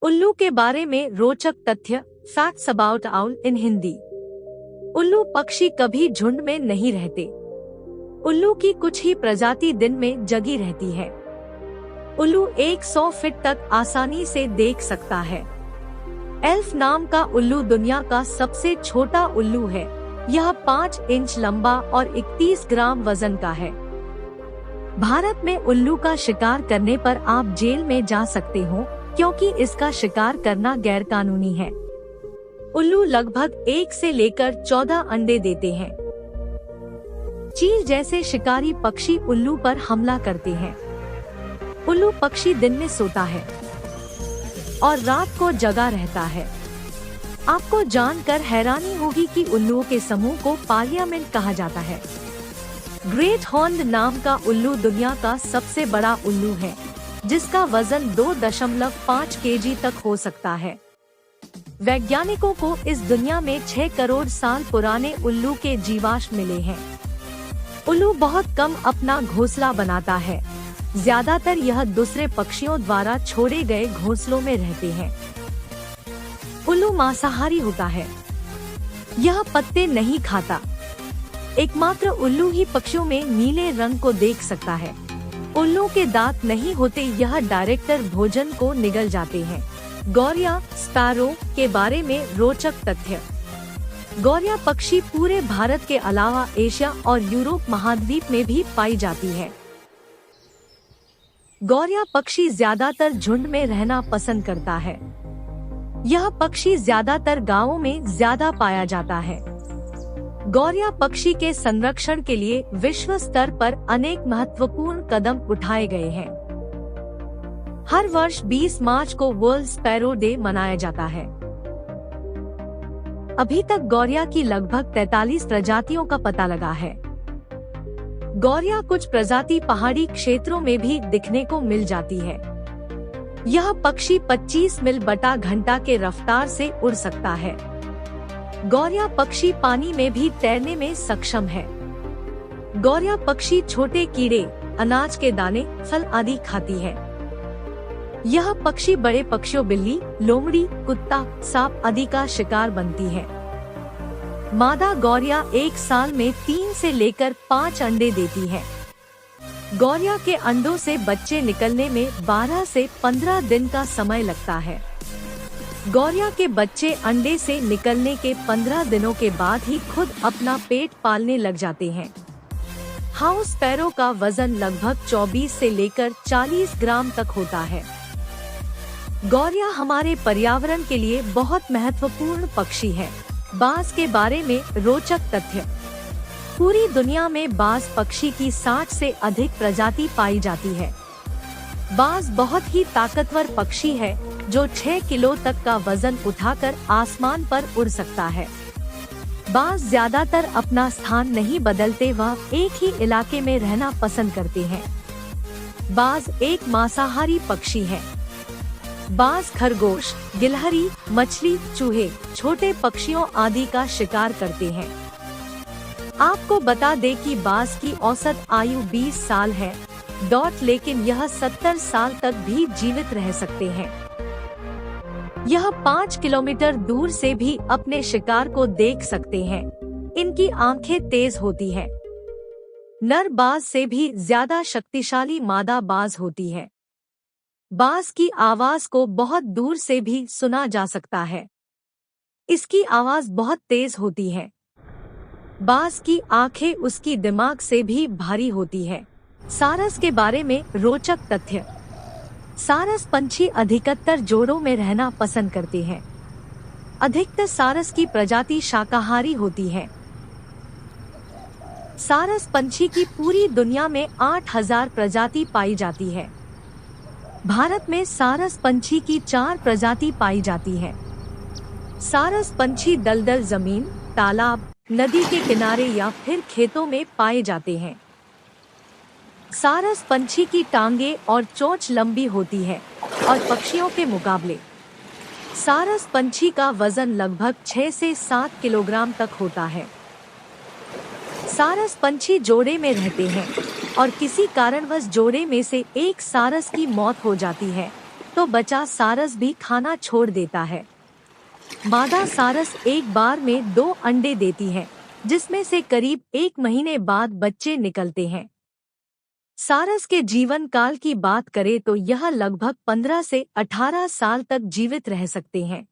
उल्लू के बारे में रोचक तथ्य, फैक्ट्स अबाउट आउल इन हिंदी। उल्लू पक्षी कभी झुंड में नहीं रहते। उल्लू की कुछ ही प्रजाति दिन में जगी रहती है। उल्लू 100 फीट तक आसानी से देख सकता है। एल्फ नाम का उल्लू दुनिया का सबसे छोटा उल्लू है। यह 5 इंच लंबा और 31 ग्राम वजन का है। भारत में उल्लू का शिकार करने पर आप जेल में जा सकते हो, क्योंकि इसका शिकार करना गैरकानूनी है। उल्लू लगभग 1 से लेकर 14 अंडे देते हैं। चील जैसे शिकारी पक्षी उल्लू पर हमला करते हैं। उल्लू पक्षी दिन में सोता है और रात को जगा रहता है। आपको जानकर हैरानी होगी कि उल्लुओं के समूह को पार्लियामेंट कहा जाता है। ग्रेट हॉर्न्ड नाम का उल्लू दुनिया का सबसे बड़ा उल्लू है, जिसका वजन 2.5 केजी तक हो सकता है। वैज्ञानिकों को इस दुनिया में 6 करोड़ साल पुराने उल्लू के जीवाश्म मिले हैं। उल्लू बहुत कम अपना घोंसला बनाता है। ज्यादातर यह दूसरे पक्षियों द्वारा छोड़े गए घोंसलों में रहते हैं। उल्लू मांसाहारी होता है। यह पत्ते नहीं खाता। एकमात्र उल्लू ही पक्षियों में नीले रंग को देख सकता है। उल्लू के दांत नहीं होते, यह डायरेक्टर भोजन को निगल जाते हैं। गौरिया स्पैरो के बारे में रोचक तथ्य। गौरिया पक्षी पूरे भारत के अलावा एशिया और यूरोप महाद्वीप में भी पाई जाती है। गौरिया पक्षी ज्यादातर झुंड में रहना पसंद करता है। यह पक्षी ज्यादातर गांवों में ज्यादा पाया जाता है। गौरिया पक्षी के संरक्षण के लिए विश्व स्तर पर अनेक महत्वपूर्ण कदम उठाए गए हैं। हर वर्ष 20 मार्च को वर्ल्ड स्पैरो डे मनाया जाता है। अभी तक गौरिया की लगभग 43 प्रजातियों का पता लगा है। गौरिया कुछ प्रजाति पहाड़ी क्षेत्रों में भी दिखने को मिल जाती है। यह पक्षी 25 मील बटा घंटा के रफ्तार से उड़ सकता है। गौरिया पक्षी पानी में भी तैरने में सक्षम है। गौरिया पक्षी छोटे कीड़े, अनाज के दाने, फल आदि खाती है। यह पक्षी बड़े पक्षियों, बिल्ली, लोमड़ी, कुत्ता, सांप आदि का शिकार बनती है। मादा गौरिया 1 साल में 3 से लेकर 5 अंडे देती है। गौरिया के अंडों से बच्चे निकलने में 12 से 15 दिन का समय लगता है। गौरिया के बच्चे अंडे से निकलने के 15 दिनों के बाद ही खुद अपना पेट पालने लग जाते हैं। हाउस स्पैरो का वजन लगभग 24 से लेकर 40 ग्राम तक होता है। गौरिया हमारे पर्यावरण के लिए बहुत महत्वपूर्ण पक्षी है। बाज के बारे में रोचक तथ्य। पूरी दुनिया में बाज पक्षी की 60 से अधिक प्रजाति पाई जाती है। बाज बहुत ही ताकतवर पक्षी है, जो 6 किलो तक का वजन उठाकर आसमान पर उड़ सकता है। बाज ज्यादातर अपना स्थान नहीं बदलते, वह एक ही इलाके में रहना पसंद करते हैं। बाज एक मांसाहारी पक्षी है। बाज खरगोश, गिलहरी, मछली, चूहे, छोटे पक्षियों आदि का शिकार करते हैं। आपको बता दें कि बाज की औसत आयु 20 साल है, लेकिन यह 70 साल तक भी जीवित रह सकते हैं। यह 5 किलोमीटर दूर से भी अपने शिकार को देख सकते हैं। इनकी आंखें तेज होती हैं। नर बाज से भी ज्यादा शक्तिशाली मादा बाज होती है। बाज की आवाज को बहुत दूर से भी सुना जा सकता है। इसकी आवाज बहुत तेज होती है। बाज की आंखें उसकी दिमाग से भी भारी होती है। सारस के बारे में रोचक तथ्य। सारस पंछी अधिकतर जोड़ों में रहना पसंद करते हैं। अधिकतर सारस की प्रजाति शाकाहारी होती है। सारस पंछी की पूरी दुनिया में 8000 प्रजाति पाई जाती है। भारत में सारस पंछी की 4 प्रजाति पाई जाती है। सारस पंछी दलदल जमीन, तालाब, नदी के किनारे या फिर खेतों में पाए जाते हैं। सारस पंछी की टांगे और चोंच लंबी होती है और पक्षियों के मुकाबले सारस पंछी का वजन लगभग 6 से 7 किलोग्राम तक होता है। सारस पंछी जोड़े में रहते हैं और किसी कारणवश जोड़े में से एक सारस की मौत हो जाती है तो तो बच्चा सारस भी खाना छोड़ देता है। मादा सारस एक बार में 2 अंडे देती है, जिसमें से करीब 1 महीने बाद बच्चे निकलते हैं। सारस के जीवन काल की बात करें तो यह लगभग 15 से 18 साल तक जीवित रह सकते हैं।